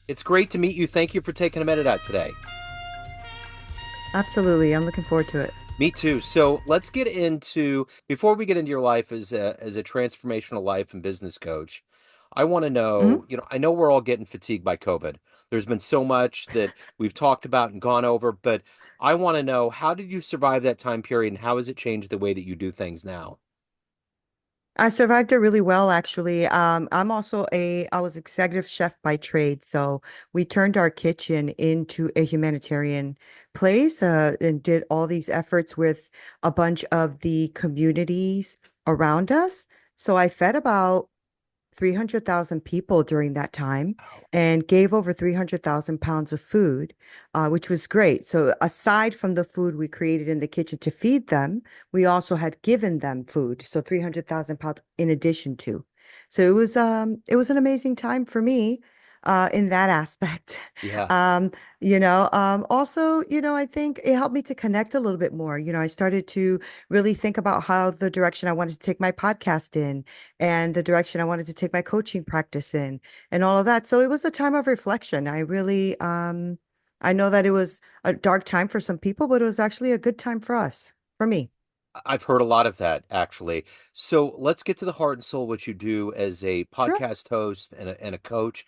It's great to meet you. Thank you for taking a minute out today. Absolutely. I'm looking forward to it. Me too. So let's get into before we get into your life as a transformational life and business coach. I want to Mhm. know, I know we're all getting fatigued by COVID. There's been so much that we've talked about and gone over, but I want to know, how did you survive that time period and how has it changed the way that you do things now? I survived it really well, actually. I was executive chef by trade. So we turned our kitchen into a humanitarian place, and did all these efforts with a bunch of the communities around us. So I fed about 300,000 people during that time and gave over 300,000 pounds of food, which was great. So, aside from the food we created in the kitchen to feed them, we also had given them food. So, 300,000 pounds in addition to. So, it was an amazing time for me. In that aspect. Yeah. Um, also, I think it helped me to connect a little bit more. I started to really think about how the direction I wanted to take my podcast in and the direction I wanted to take my coaching practice in and all of that. So it was a time of reflection. I know that it was a dark time for some people, but it was actually a good time for us, for me. I've heard a lot of that actually. So let's get to the heart and soul of what you do as a Sure. podcast host and a coach.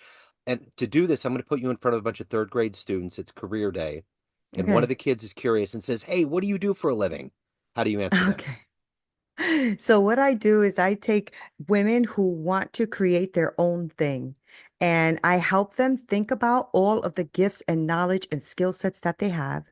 And to do this, I'm going to put you in front of a bunch of third grade students. It's career day. And one of Okay. the kids is curious and says, "Hey, what do you do for a living?" How do you answer them? Okay. So what I do is I take women who want to create their own thing and I help them think about all of the gifts and knowledge and skill sets that they have.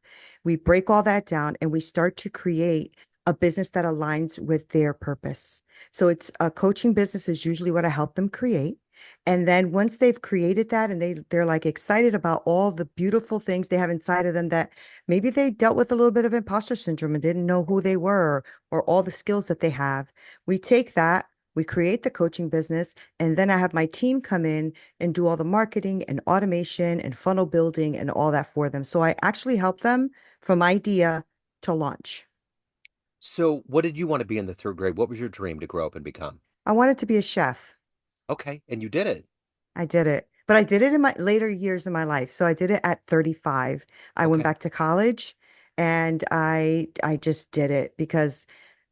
We break all that down and we start to create a business that aligns with their purpose. So it's a coaching business is usually what I help them create. And then once they've created that and they're like excited about all the beautiful things they have inside of them that maybe they dealt with a little bit of imposter syndrome and didn't know who they were or all the skills that they have. We take that, we create the coaching business, and then I have my team come in and do all the marketing and automation and funnel building and all that for them. So I actually help them from idea to launch. So, what did you want to be in the third grade? What was your dream to grow up and become? I wanted to be a chef. Okay, and you did it. I did it. But I did it in my later years in my life. So I did it at 35. I went Okay. back to college and I just did it because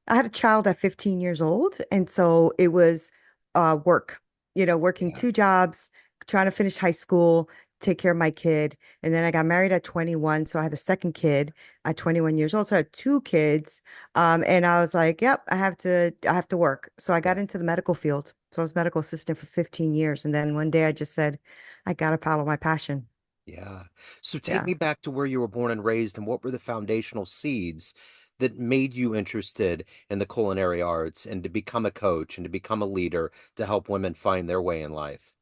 I had a child at 15 years old, and so it was work, working Yeah. two jobs, trying to finish high school, take care of my kid. And then I got married at 21, so I had a second kid at 21 years old. So I had two kids. And I was like, yep, I have to work. So I got Yeah. into the medical field. So I was medical assistant for 15 years. And then one day I just said, I gotta follow my passion. Yeah. So take Yeah. me back to where you were born and raised, and what were the foundational seeds that made you interested in the culinary arts and to become a coach and to become a leader to help women find their way in life?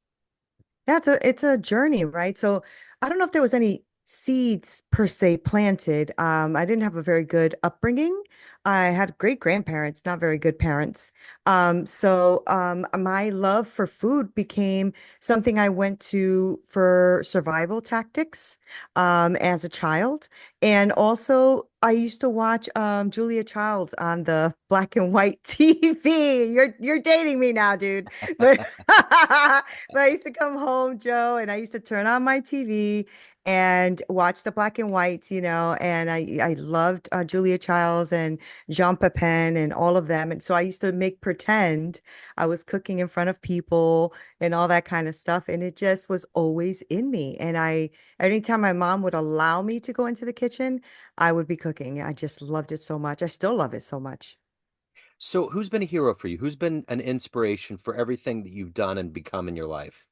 Yeah, it's a journey, right? So I don't know if there was any seeds per se planted. I didn't have a very good upbringing. I had great grandparents, not very good parents. So my love for food became something I went to for survival tactics as a child. And also I used to watch Julia Childs on the black and white TV. You're dating me now, dude. But but I used to come home, Joe, and I used to turn on my TV and watch the black and whites, and I loved Julia Childs and Jean Pepin and all of them. And so I used to make pretend I was cooking in front of people and all that kind of stuff. And it just was always in me. And anytime my mom would allow me to go into the kitchen, I would be cooking. I just loved it so much. I still love it so much. So who's been a hero for you? Who's been an inspiration for everything that you've done and become in your life?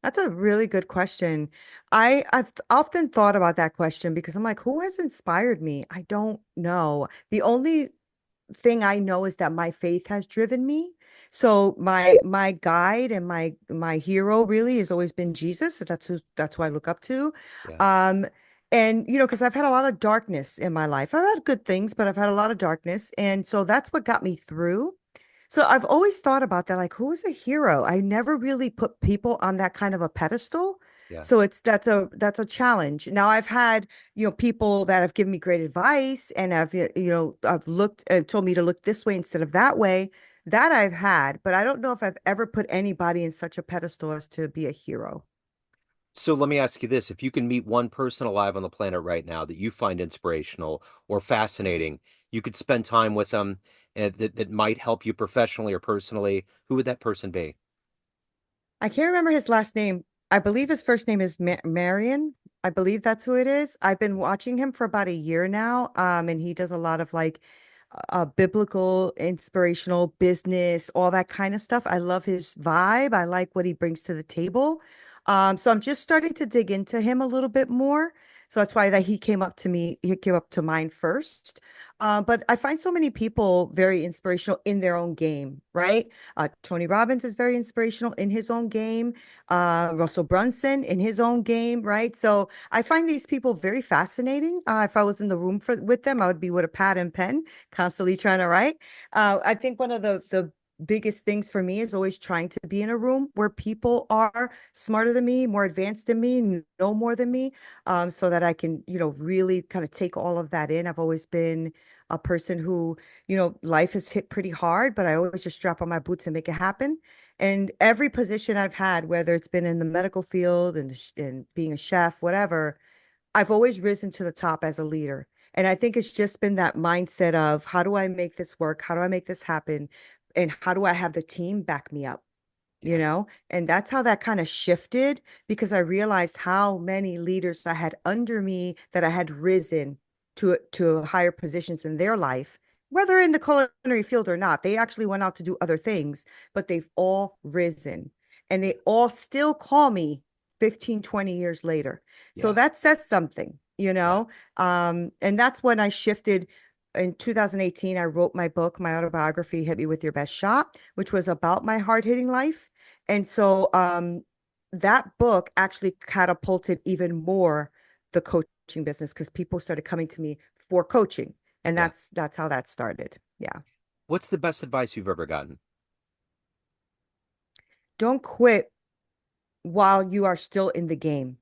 That's a really good question. I've often thought about that question because I'm like, who has inspired me? I don't know. The only thing I know is that my faith has driven me. So my guide and my hero really has always been Jesus. So that's who I look up to. Yeah. Um, and because I've had a lot of darkness in my life. I've had good things, but I've had a lot of darkness. And so that's what got me through. So I've always thought about that, like who's a hero? I never really put people on that kind of a pedestal. Yeah. So that's a challenge. Now I've had, people that have given me great advice and I've looked and told me to look this way instead of that way. That I've had, but I don't know if I've ever put anybody in such a pedestal as to be a hero. So let me ask you this. If you can meet one person alive on the planet right now that you find inspirational or fascinating, you could spend time with them and that might help you professionally or personally, who would that person be? I can't remember his last name. I believe his first name is Marion. I believe that's who it is. I've been watching him for about a year now. And he does a lot of like biblical, inspirational business, all that kind of stuff. I love his vibe. I like what he brings to the table. So I'm just starting to dig into him a little bit more. So that's why that he came up to me, he came up to mind first. But I find so many people very inspirational in their own game, right? Tony Robbins is very inspirational in his own game. Russell Brunson in his own game, right? So I find these people very fascinating. If I was in the room with them, I would be with a pad and pen, constantly trying to write. I think one of the biggest things for me is always trying to be in a room where people are smarter than me, more advanced than me, know more than me, so that I can, really kind of take all of that in. I've always been a person who, life has hit pretty hard, but I always just strap on my boots and make it happen. And every position I've had, whether it's been in the medical field and being a chef, whatever, I've always risen to the top as a leader. And I think it's just been that mindset of how do I make this work? How do I make this happen? And how do I have the team back me up? Yeah, And that's how that kind of shifted because I realized how many leaders I had under me that I had risen to higher positions in their life, whether in the culinary field or not. They actually went out to do other things, but they've all risen and they all still call me 15, 20 years later. So yeah, that says something, yeah, and that's when I shifted. In 2018, I wrote my book, my autobiography, Hit Me With Your Best Shot, which was about my hard-hitting life. And so that book actually catapulted even more the coaching business because people started coming to me for coaching. And yeah. that's how that started. Yeah. What's the best advice you've ever gotten? Don't quit while you are still in the game.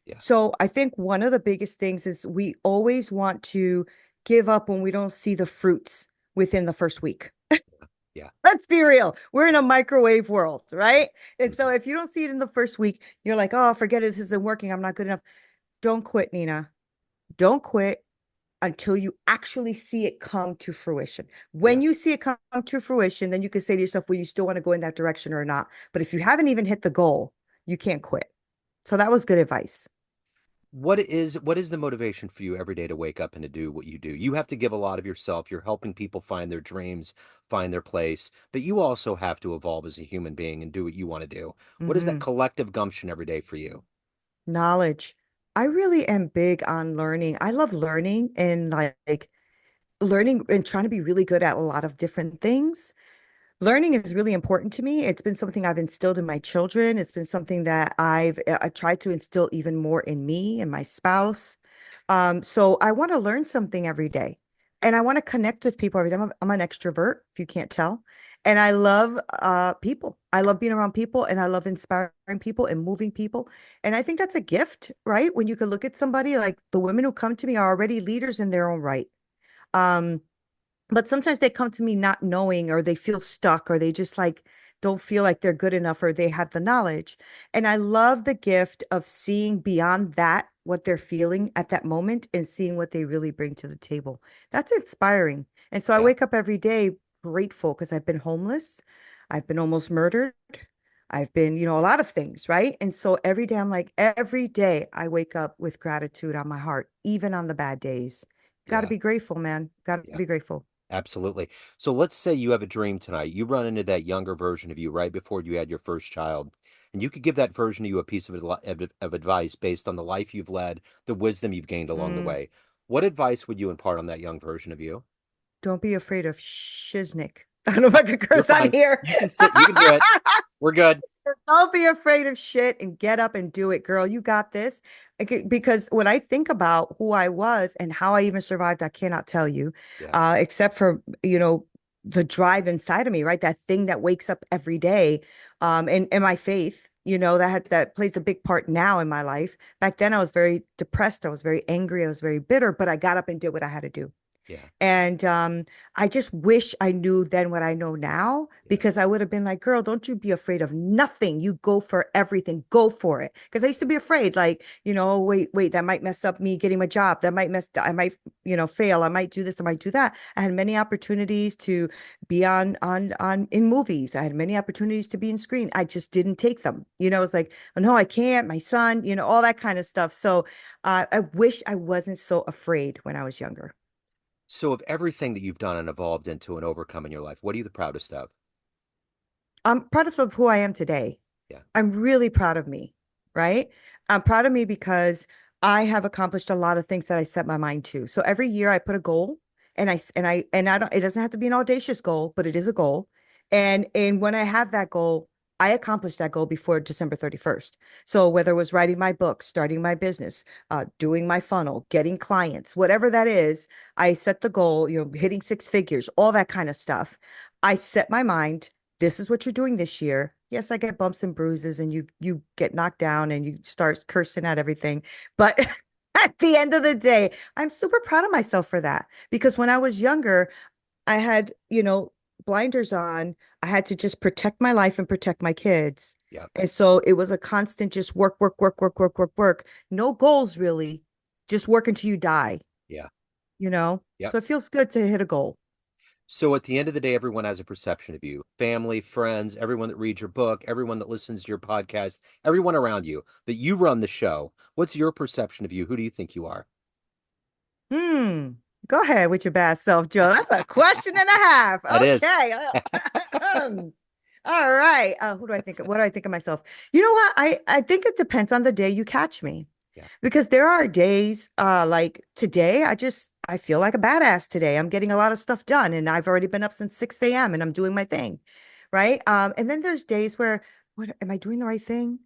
Yeah, So I think one of the biggest things is we always want to give up when we don't see the fruits within the first week. yeah. Let's be real. We're in a microwave world, right? And so Mhm. if you don't see it in the first week, you're like, oh, forget it. This isn't working. I'm not good enough. Don't quit, Nina. Don't quit until you actually see it come to fruition. When Yeah. you see it come to fruition, then you can say to yourself, well, you still want to go in that direction or not. But if you haven't even hit the goal, you can't quit. So that was good advice. What is the motivation for you every day to wake up and to do what you do? You have to give a lot of yourself. You're helping people find their dreams, find their place, but you also have to evolve as a human being and do what you want to do. What is that Hmm. collective gumption every day for you? Knowledge. I really am big on learning. I love learning and like learning and trying to be really good at a lot of different things. Learning is really important to me. It's been something I've instilled in my children. It's been something that I tried to instill even more in me and my spouse. So I want to learn something every day, and I want to connect with people every day. I'm an extrovert, if you can't tell, and I love people. I love being around people, and I love inspiring people and moving people. And I think that's a gift, right? When you can look at somebody like the women who come to me are already leaders in their own right. Um, but sometimes they come to me not knowing, or they feel stuck, or they just like don't feel like they're good enough, or they have the knowledge. And I love the gift of seeing beyond that, what they're feeling at that moment, and seeing what they really bring to the table. That's inspiring. And so I Yeah, wake up every day grateful because I've been homeless. I've been almost murdered. I've been, a lot of things, right? And so every day I'm like, every day I wake up with gratitude on my heart, even on the bad days. Got to yeah, be grateful, man. Got to yeah. be grateful. Absolutely. So let's say you have a dream tonight. You run into that younger version of you right before you had your first child, and you could give that version of you a piece of advice based on the life you've led, the wisdom you've gained along the Mm, way. What advice would you impart on that young version of you? don't be afraid of shiznick. I don't know if I could You're curse on fine. here. You can sit. You can do it. We're good. Don't be afraid of shit and get up and do it, girl. You got this. Because when I think about who I was and how I even survived, I cannot tell you, Yeah. except for, the drive inside of me, right? That thing that wakes up every day. And my faith, that plays a big part now in my life. Back then, I was very depressed. I was very angry. I was very bitter, but I got up and did what I had to do. Yeah. And I just wish I knew then what I know now, Yeah. because I would have been like, girl, don't you be afraid of nothing. You go for everything. Go for it. Because I used to be afraid, like, wait, that might mess up me getting my job. I might, fail. I might do this. I might do that. I had many opportunities to be in movies. I had many opportunities to be in screen. I just didn't take them. It's like, oh, no, I can't. My son, all that kind of stuff. So I wish I wasn't so afraid when I was younger. So of everything that you've done and evolved into and overcome in your life, what are you the proudest of? I'm proud of who I am today. Yeah. I'm really proud of me, right? I'm proud of me because I have accomplished a lot of things that I set my mind to. So every year I put a goal, and I don't, it doesn't have to be an audacious goal, but it is a goal. And when I have that goal, I accomplished that goal before December 31st. So whether it was writing my book, starting my business, doing my funnel, getting clients, whatever that is, I set the goal, hitting six figures, all that kind of stuff. I set my mind, this is what you're doing this year. Yes, I get bumps and bruises and you get knocked down and you start cursing at everything. But at the end of the day, I'm super proud of myself for that, because when I was younger, I had, blinders on. I had to just protect my life and protect my kids. Yeah. And so it was a constant just work, work, work, work, work, work, work. No goals really. Just work until you die, Yeah. you know? Yep. So it feels good to hit a goal. So at the end of the day, everyone has a perception of you. Family, friends, everyone that reads your book, everyone that listens to your podcast, everyone around you. But you run the show. What's your perception of you? Who do you think you are? Hmm. Go ahead with your bad self, Joe. That's a question and a half. That is. Okay. All right. Who do I think? What do I think of myself? You know what? I think it depends on the day you catch me, Yeah. because there are days like today, I feel like a badass today. I'm getting a lot of stuff done and I've already been up since 6 a.m. and I'm doing my thing. Right. And then there's days where, what am I doing the right thing?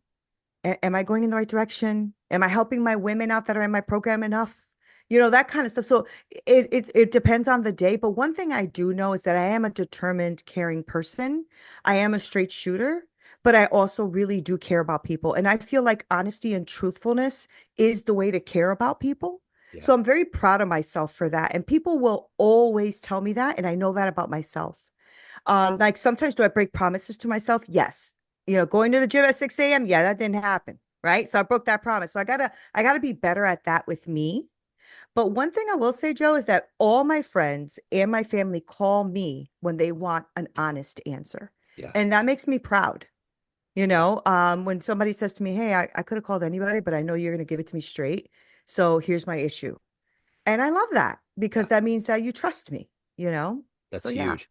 Am I going in the right direction? Am I helping my women out that are in my program enough? That kind of stuff. So it depends on the day. But one thing I do know is that I am a determined, caring person. I am a straight shooter, but I also really do care about people. And I feel like honesty and truthfulness is the way to care about people. Yeah. So I'm very proud of myself for that. And people will always tell me that. And I know that about myself. Like sometimes do I break promises to myself? Yes. Going to the gym at 6 a.m. Yeah, that didn't happen. Right. So I broke that promise. So I gotta be better at that with me. But one thing I will say, Joe, is that all my friends and my family call me when they want an honest answer. Yeah. And that makes me proud. Yeah. When somebody says to me, hey, I could have called anybody, but I know you're going to give it to me straight. So here's my issue. And I love that Yeah. because that means that you trust me. That's So yeah, huge.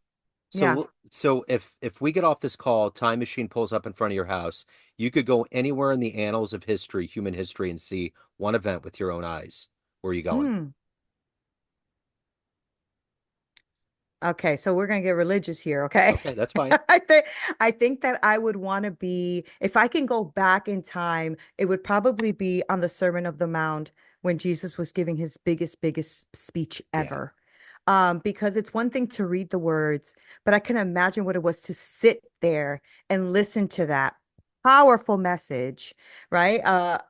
yeah. So if we get off this call, time machine pulls up in front of your house, you could go anywhere in the annals of history, human history, and see one event with your own eyes. Where are you going? Hmm. Okay, so we're gonna get religious here, okay? Okay, that's fine. I think that I would want to be, if I can go back in time, it would probably be on the Sermon of the Mount when Jesus was giving his biggest speech Yeah. ever. Because it's one thing to read the words, but I can imagine what it was to sit there and listen to that powerful message, right?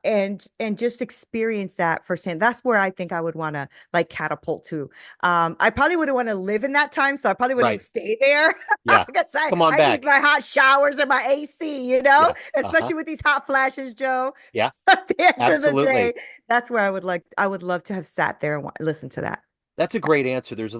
And just experience that firsthand. That's where I think I would want to like catapult to. I probably wouldn't want to live in that time, so I probably wouldn't Right. stay there Yeah. because I, Come on I need back. my hot showers and my AC, Yeah. Uh-huh. especially with these hot flashes, Joe. Yeah. At the end of the Absolutely. day, that's where I would love to have sat there and listen to that. That's a great answer. There's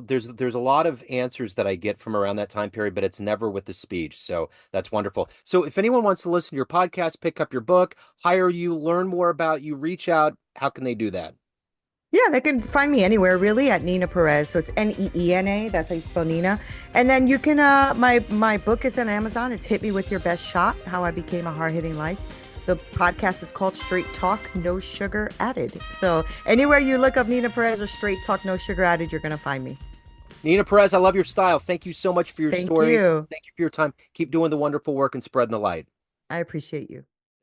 a lot of answers that I get from around that time period, but it's never with the speech. So that's wonderful. So if anyone wants to listen to your podcast, pick up your book, hire you, learn more about you, reach out, how can they do that? Yeah, they can find me anywhere really at Neena Perez. So it's Neena. That's how you spell Nina. And then you can my book is on Amazon. It's Hit Me With Your Best Shot: How I Became a Hard-Hitting Life. The podcast is called Straight Talk, No Sugar Added. So anywhere you look up Neena Perez or Straight Talk, No Sugar Added, you're gonna find me. Neena Perez, I love your style. Thank you so much for your Thank story. you. Thank you for your time. Keep doing the wonderful work and spreading the light. I appreciate you.